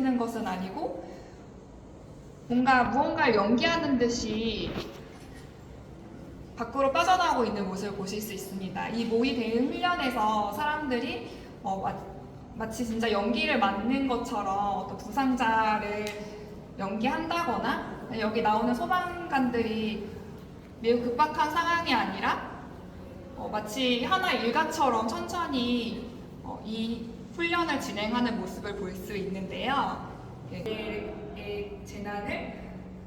버티는 것은 아니고 무언가를 연기하는 듯이 밖으로 빠져나오고 있는 모습을 보실 수 있습니다. 이 모의 대응 훈련에서 사람들이 마치 진짜 연기를 맞는 것처럼 어떤 부상자를 연기한다거나, 여기 나오는 소방관들이 매우 급박한 상황이 아니라 마치 하나 일가처럼 천천히 이 훈련을 진행하는 모습을 볼 수 있는데요. 재난을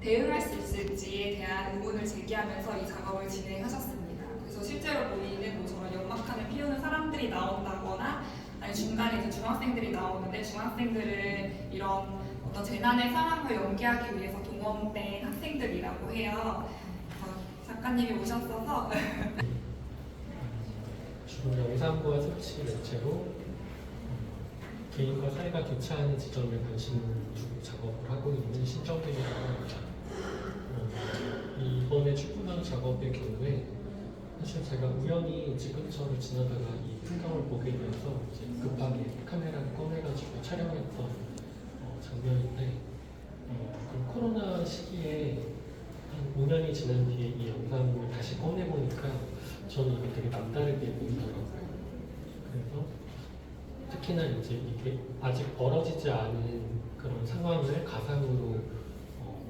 대응할 수 있을지에 대한 의문을 제기하면서 이 작업을 진행하셨습니다. 그래서 실제로 보이는 저런 연막탄을 피우는 사람들이 나온다거나, 아니 중간에 이제 중학생들이 나오는데, 중학생들은 이런 어떤 재난의 상황을 연기하기 위해서 동원된 학생들이라고 해요. 작가님이 오셨어서 주로 영상과 수치 매체로 개인과 사회가 교차하는 지점에 관심을 두고 작업을 하고 있는 신정빈이라고 합니다. 이번에 출품한 작업의 경우에 사실 제가 우연히 집 근처를 지나다가 이 풍경을 보게 되어서 이제 급하게 카메라를 꺼내가지고 촬영했던 장면인데, 그 코로나 시기에 한 5년이 지난 뒤에 이 영상을 다시 꺼내보니까 저는 이게 되게 남다르게 보이더라고요. 그래서 특히나 이제 이게 아직 벌어지지 않은 그런 상황을 가상으로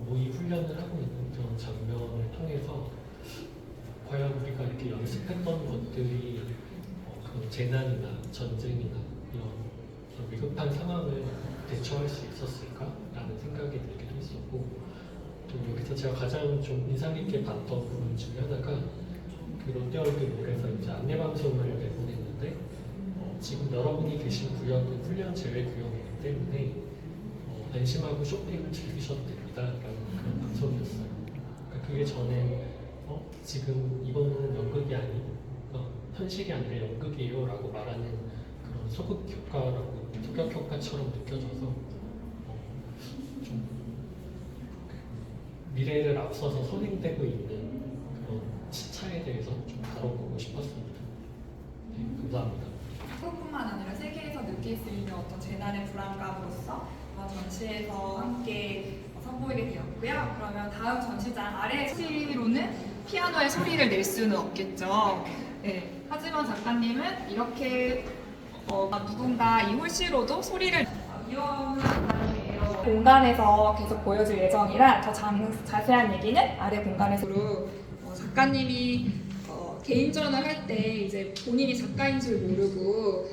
모의 훈련을 하고 있는 그런 장면을 통해서 과연 우리가 이렇게 연습했던 것들이 그런 재난이나 전쟁이나 이런 위급한 상황을 대처할 수 있었을까라는 생각이 들기도 했었고, 또 여기서 제가 가장 좀 인상 깊게 봤던 부분 중에 하나가 그 롯데월드몰에서 이제 안내방송을 내보냈는데, 지금 여러분이 계신 구역은 훈련 제외 구역이기 때문에 안심하고 쇼핑을 즐기셔도 됩니다라는 그런 방송이었어요. 그러니까 그게 전에 지금 이거는 연극이 현실이 아니라 연극이에요라고 말하는 그런 소극 효과라고 소극 효과처럼 느껴져서 좀 미래를 앞서서 선행되고 있는 그런 시차에 대해서 좀 다뤄보고 싶었습니다. 네, 감사합니다. 한국뿐만 아니라 세계에서 느낄 수 있는 어떤 재난의 불안감으로서 전시에서 함께 선보이게 되었고요. 그러면 다음 전시장 아래 소리로는 피아노의 소리를 낼 수는 없겠죠. 네. 하지만 작가님은 이렇게 누군가 이 홀씨로도 소리를 공간에서 계속 보여줄 예정이라 더 자세한 얘기는 아래 공간에서 작가님이 개인전을 할 때 이제 본인이 작가인 줄 모르고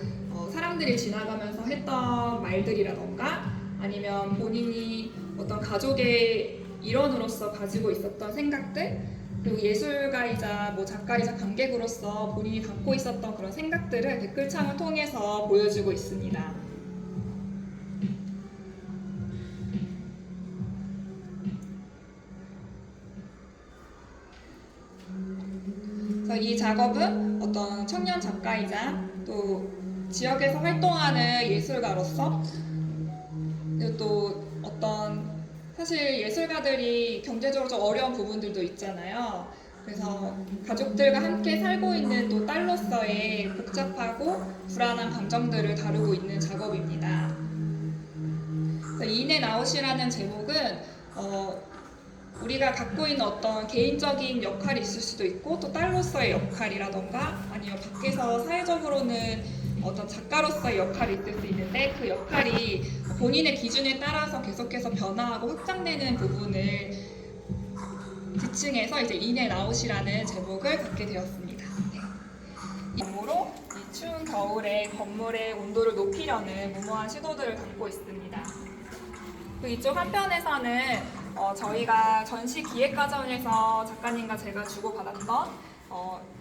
사람들이 지나가면서 했던 말들이라던가, 아니면 본인이 어떤 가족의 일원으로서 가지고 있었던 생각들, 그리고 예술가이자 작가이자 관객으로서 본인이 담고 있었던 그런 생각들을 댓글창을 통해서 보여주고 있습니다. 이 작업은 어떤 청년 작가이자 또 지역에서 활동하는 예술가로서, 그리고 또 사실 예술가들이 경제적으로 좀 어려운 부분들도 있잖아요. 그래서 가족들과 함께 살고 있는 또 딸로서의 복잡하고 불안한 감정들을 다루고 있는 작업입니다. 인의 나웃이라는 제목은 우리가 갖고 있는 어떤 개인적인 역할이 있을 수도 있고, 또 딸로서의 역할이라던가, 아니면 밖에서 사회적으로는 어떤 작가로서의 역할이 있을 수 있는데, 그 역할이 본인의 기준에 따라서 계속해서 변화하고 확장되는 부분을 지칭해서 이제 인의 나웃이라는 제목을 갖게 되었습니다. 이 몸으로 이 추운 겨울에 건물의 온도를 높이려는 무모한 시도들을 담고 있습니다. 이쪽 한편에서는 저희가 전시 기획 과정에서 작가님과 제가 주고받았던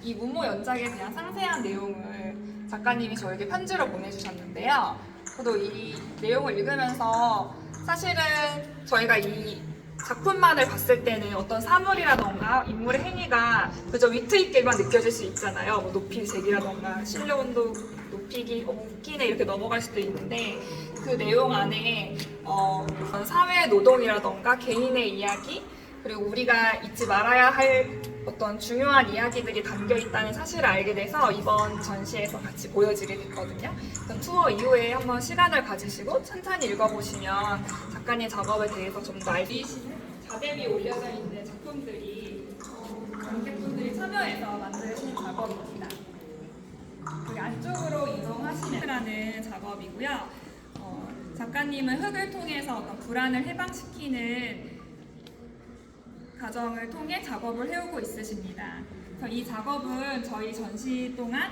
이 무모 연작에 대한 상세한 내용을 작가님이 저에게 편지로 보내주셨는데요. 저도 이 내용을 읽으면서 사실은 저희가 이 작품만을 봤을 때는 어떤 사물이라던가 인물의 행위가 그저 위트 있게만 느껴질 수 있잖아요. 높이재기라던가 실내 온도 높이기, 웃기네 이렇게 넘어갈 수도 있는데, 그 내용 안에 사회 노동이라던가 개인의 이야기, 그리고 우리가 잊지 말아야 할 어떤 중요한 이야기들이 담겨 있다는 사실을 알게 돼서 이번 전시에서 같이 보여지게 됐거든요. 그럼 투어 이후에 한번 시간을 가지시고 천천히 읽어보시면 작가님 작업에 대해서 좀 더 알리시는 자대 위에 올려져 있는 작품들이 관객분들이 참여해서 만드신 작업입니다. 여기 안쪽으로 이동하시는 작업이고요. 작가님은 흙을 통해서 어떤 불안을 해방시키는 과정을 통해 작업을 해오고 있으십니다. 그래서 이 작업은 저희 전시 동안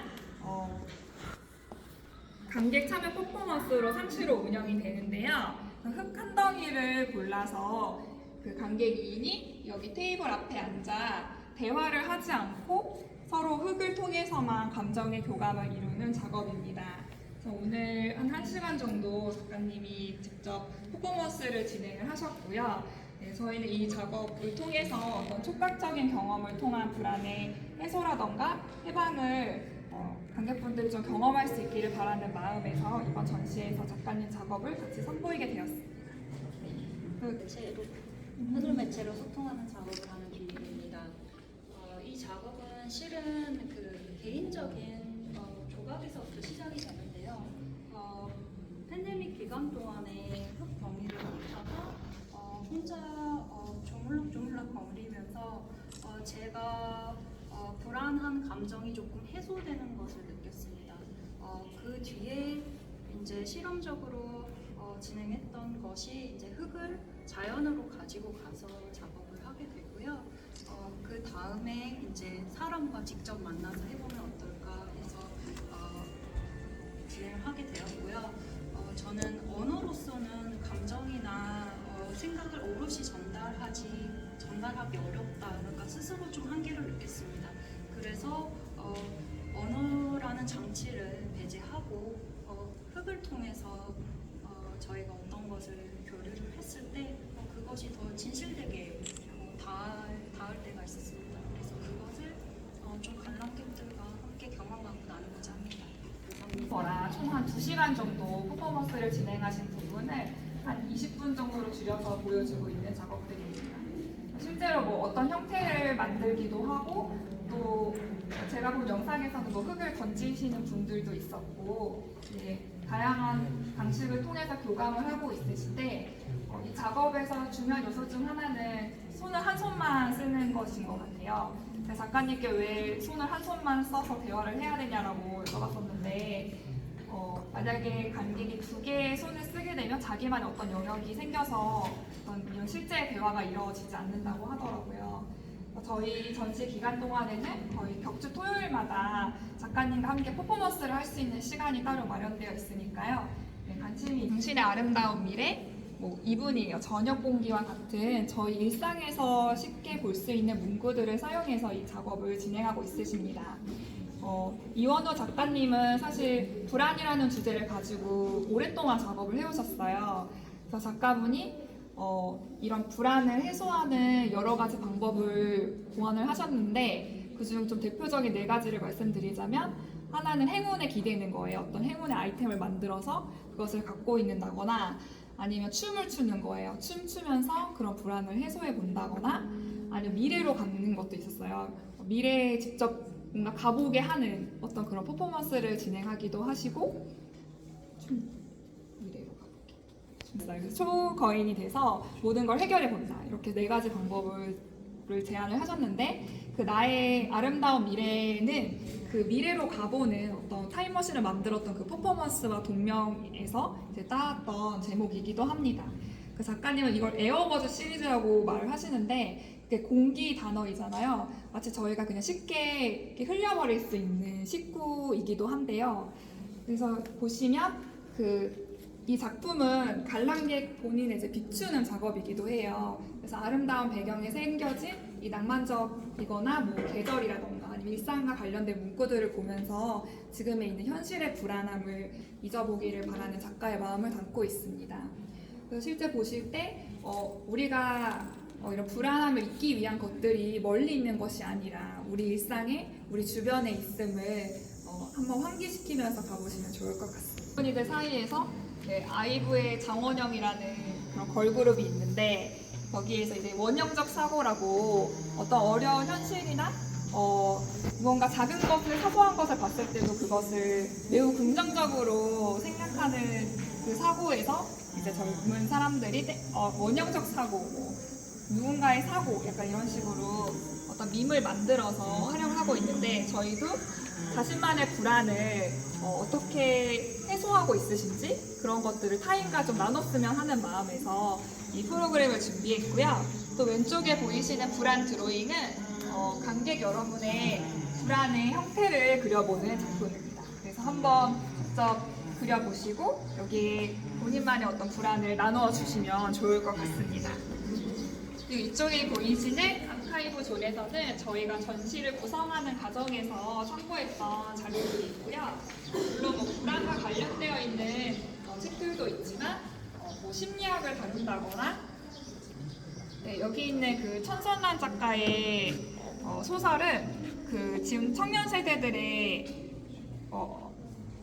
관객 참여 퍼포먼스로 상시로 운영이 되는데요. 흙 한 덩이를 골라서 그 관객 2인이 여기 테이블 앞에 앉아 대화를 하지 않고 서로 흙을 통해서만 감정의 교감을 이루는 작업입니다. 그래서 오늘 한 1시간 정도 작가님이 직접 퍼포먼스를 진행을 하셨고요. 네, 저희는 이 작업을 통해서 어떤 촉각적인 경험을 통한 불안의 해소라던가 해방을 관객분들이 좀 경험할 수 있기를 바라는 마음에서 이번 전시에서 작가님 작업을 같이 선보이게 되었습니다. 매체로, 흙을 매체로 소통하는 작업을 하는 비밀입니다. 이 작업은 실은 그 개인적인 조각에서부터 시작이 되는데요. 팬데믹 기간 동안에 흙 덩이를 갖다가 혼자 조물락조물락 거리면서 제가 불안한 감정이 조금 해소되는 것을 느꼈습니다. 그 뒤에 이제 실험적으로 진행했던 것이 이제 흙을 자연으로 가지고 가서 작업을 하게 되고요. 그 다음에 이제 사람과 직접 만나서 해보면 어떨까 해서 진행을 하게 되었고요. 저는 언어로서는 감정이나 생각을 오롯이 전달하기 어렵다. 그러니까 스스로 좀 한계를 느꼈습니다. 그래서 언어라는 장치를 배제하고 흙을 통해서 저희가 어떤 것을 교류를 했을 때 그것이 더 진실되게 닿을 때가 있었습니다. 그래서 그것을 좀 관람객들과 함께 경험하고 나누고자 합니다. 거라 총 한 2시간 정도 퍼포먼스를 진행하신 부분을 한 20분 정도로 줄여서 보여주고 있는 작업들입니다. 실제로 뭐 어떤 형태를 만들기도 하고 또 제가 본 영상에서는 뭐 흙을 던지시는 분들도 있었고 다양한 방식을 통해서 교감을 하고 있으실 때 이 작업에서 중요한 요소 중 하나는 손을 한 손만 쓰는 것인 것 같아요. 작가님께 왜 손을 한 손만 써서 대화를 해야 되냐라고 여쭤봤었는데 만약에 관객이 2개의 손을 쓰게 되면 자기만의 어떤 영역이 생겨서 이런 실제 대화가 이루어지지 않는다고 하더라고요. 저희 전시 기간 동안에는 거의 격주 토요일마다 작가님과 함께 퍼포먼스를 할 수 있는 시간이 따로 마련되어 있으니까요. 관심이 당신의 아름다운 미래, 뭐 이분이에요. 저녁 공기와 같은 저희 일상에서 쉽게 볼 수 있는 문구들을 사용해서 이 작업을 진행하고 있으십니다. 이원호 작가님은 사실 불안이라는 주제를 가지고 오랫동안 작업을 해오셨어요. 그래서 작가분이 이런 불안을 해소하는 여러 가지 방법을 고안을 하셨는데 그중 좀 대표적인 4가지를 말씀드리자면 하나는 행운에 기대는 거예요. 어떤 행운의 아이템을 만들어서 그것을 갖고 있는다거나 아니면 춤을 추는 거예요. 춤추면서 그런 불안을 해소해 본다거나 아니면 미래로 가는 것도 있었어요. 미래에 직접 뭔가 가보게 하는 어떤 그런 퍼포먼스를 진행하기도 하시고 미래로 가보게. 그래서 초거인이 돼서 모든 걸 해결해 본다. 이렇게 4가지 방법을 제안을 하셨는데 그 나의 아름다운 미래는 그 미래로 가보는 어떤 타임머신을 만들었던 그 퍼포먼스와 동명에서 이제 따왔던 제목이기도 합니다. 그 작가님은 이걸 에어버즈 시리즈라고 말을 하시는데 그게 공기 단어이잖아요. 마치 저희가 그냥 쉽게 이렇게 흘려버릴 수 있는 식구이기도 한데요. 그래서 보시면 이 작품은 관람객 본인을 이제 비추는 작업이기도 해요. 그래서 아름다운 배경에 새겨진 이 낭만적이거나 뭐 계절이라던가 아니면 일상과 관련된 문구들을 보면서 지금에 있는 현실의 불안함을 잊어보기를 바라는 작가의 마음을 담고 있습니다. 그래서 실제 보실 때 우리가 이런 불안함을 잊기 위한 것들이 멀리 있는 것이 아니라 우리 일상에 우리 주변에 있음을 한번 환기시키면서 가보시면 좋을 것 같습니다. 분이들 사이에서 아이브의 장원영이라는 그런 걸그룹이 있는데 여기에서 이제 원형적 사고라고 어떤 어려운 현실이나 무언가 작은 것을 사소한 것을 봤을 때도 그것을 매우 긍정적으로 생각하는 그 사고에서 이제 젊은 사람들이 원형적 사고, 누군가의 사고 약간 이런 식으로 어떤 밈을 만들어서 활용을 하고 있는데 저희도 자신만의 불안을 어떻게 해소하고 있으신지 그런 것들을 타인과 좀 나눴으면 하는 마음에서 이 프로그램을 준비했고요. 또 왼쪽에 보이시는 불안 드로잉은 관객 여러분의 불안의 형태를 그려보는 작품입니다. 그래서 한번 직접 그려보시고 여기에 본인만의 어떤 불안을 나누어 주시면 좋을 것 같습니다. 그리고 이쪽에 보이시는 아카이브 존에서는 저희가 전시를 구성하는 과정에서 참고했던 자료들이 있고요. 물론 뭐 불안과 관련되어 있는 책들도 있지만 뭐 심리학을 다룬다거나 여기 있는 그 천선란 작가의 소설은 그 지금 청년 세대들의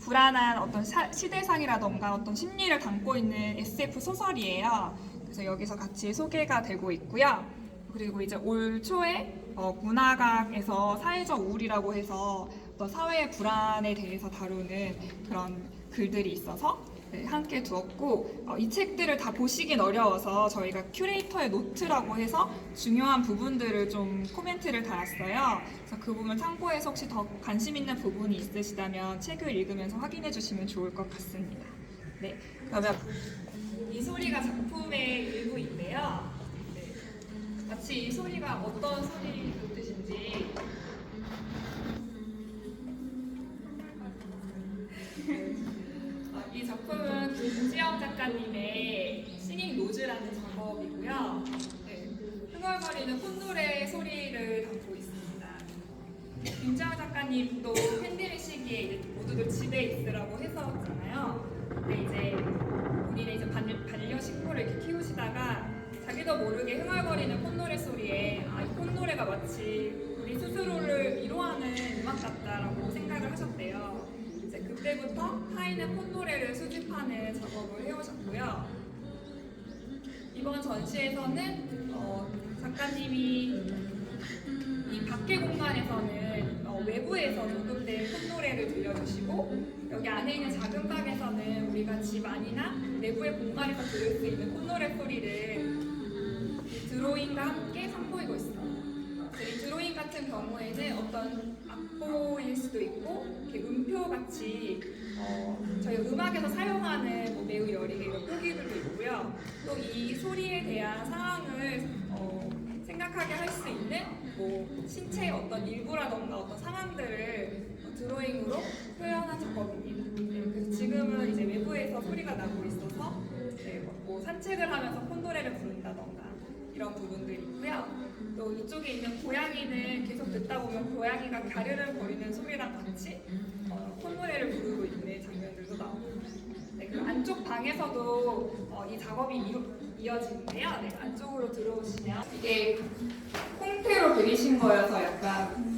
불안한 어떤 시대상이라던가 어떤 심리를 담고 있는 SF 소설이에요. 그래서 여기서 같이 소개가 되고 있고요. 그리고 이제 올 초에 문화각에서 사회적 우울이라고 해서 어떤 사회의 불안에 대해서 다루는 그런 글들이 있어서 함께 두었고 이 책들을 다 보시긴 어려워서 저희가 큐레이터의 노트라고 해서 중요한 부분들을 좀 코멘트를 달았어요. 그래서 그 부분 참고해서 혹시 더 관심 있는 부분이 있으시다면 책을 읽으면서 확인해 주시면 좋을 것 같습니다. 네, 그러면 이 소리가 작품의 일부인데요. 네, 마치 이 소리가 어떤 소리 뜻인지 이 작품은 김지영 작가님의 싱잉 노즈라는 작업이고요. 네, 흥얼거리는 콧노래 소리를 담고 있습니다. 김지영 작가님도 팬데믹 시기에 이제 모두들 집에 있으라고 했었잖아요. 근데 이제 본인의 이제 반려식물을 이렇게 키우시다가 자기도 모르게 흥얼거리는 콧노래 소리에 이 콧노래가 마치 우리 스스로를 위로하는 음악 같다라고 생각을 하셨대요. 이제 그때부터 타인의 콧노래를 수집하는 작업을 해오셨고요. 이번 전시에서는 작가님이 이 밖의 공간에서는 외부에서 녹음된 콧노래를 들려주시고 여기 안에 있는 작은 방에서는 우리가 집 안이나 내부의 공간에서 들을 수 있는 콧노래 소리를 이 드로잉과 함께 선보이고 있어요. 이 드로잉 같은 경우에는 어떤 악보일 수도 있고 이렇게 음표같이 저희 음악에서 사용하는 뭐 매우 여러 개의 표기들도 있고요. 또 이 소리에 대한 상황을 생각하게 할 수 있는 뭐 신체의 어떤 일부라던가 어떤 상황들을 드로잉으로 표현한 작업입니다. 네, 그래서 지금은 이제 외부에서 소리가 나고 있어서 뭐 산책을 하면서 콧노래를 부른다던가 이런 부분들이 있고요. 또 이쪽에 있는 고양이는 계속 듣다 보면 고양이가 가르르 거리는 소리랑 같이 콧노래를 부르고 있는 장면들도 나옵니다. 네, 그리고 안쪽 방에서도 이 작업이 이어지는데요. 네, 안쪽으로 들어오시면 이게 콩테로 그리신 거여서 약간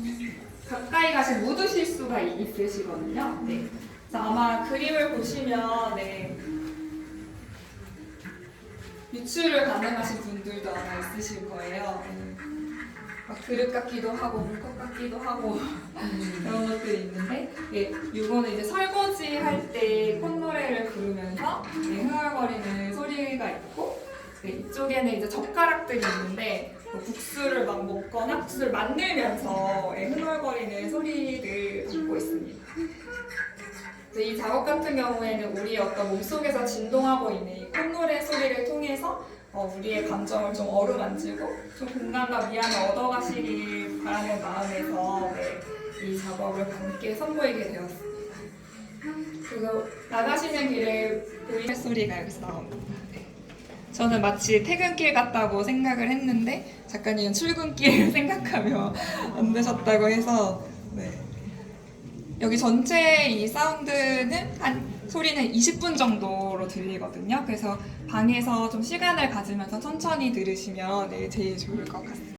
가까이 가시 묻으실 수가 있으시거든요. 네. 그래서 아마 그림을 보시면 유출을 가능하신 분들도 아마 있으실 거예요. 막 그릇 같기도 하고 물컵 같기도 하고 그런 것들이 있는데 이거는 이제 설거지 할 때 콧노래를 부르면서 흥얼거리는 소리가 있고 이쪽에는 이제 젓가락들이 있는데 국수를 막 먹거나 국수를 만들면서 흥얼거리는 소리를 담고 있습니다. 이 작업 같은 경우에는 우리의 어떤 몸속에서 진동하고 있는 이 콧노래 소리를 통해서 우리의 감정을 좀 어루만지고 좀 공감과 위안을 얻어가시길 바라는 마음에서 이 작업을 함께 선보이게 되었습니다. 그리고 나가시는 길에 보이는 소리가 여기서 나옵니다. 저는 마치 퇴근길 같다고 생각을 했는데 작가님은 출근길 생각하며 만드셨다고 해서 여기 전체 이 사운드는 소리는 20분 정도로 들리거든요. 그래서 방에서 좀 시간을 가지면서 천천히 들으시면 제일 좋을 것 같습니다.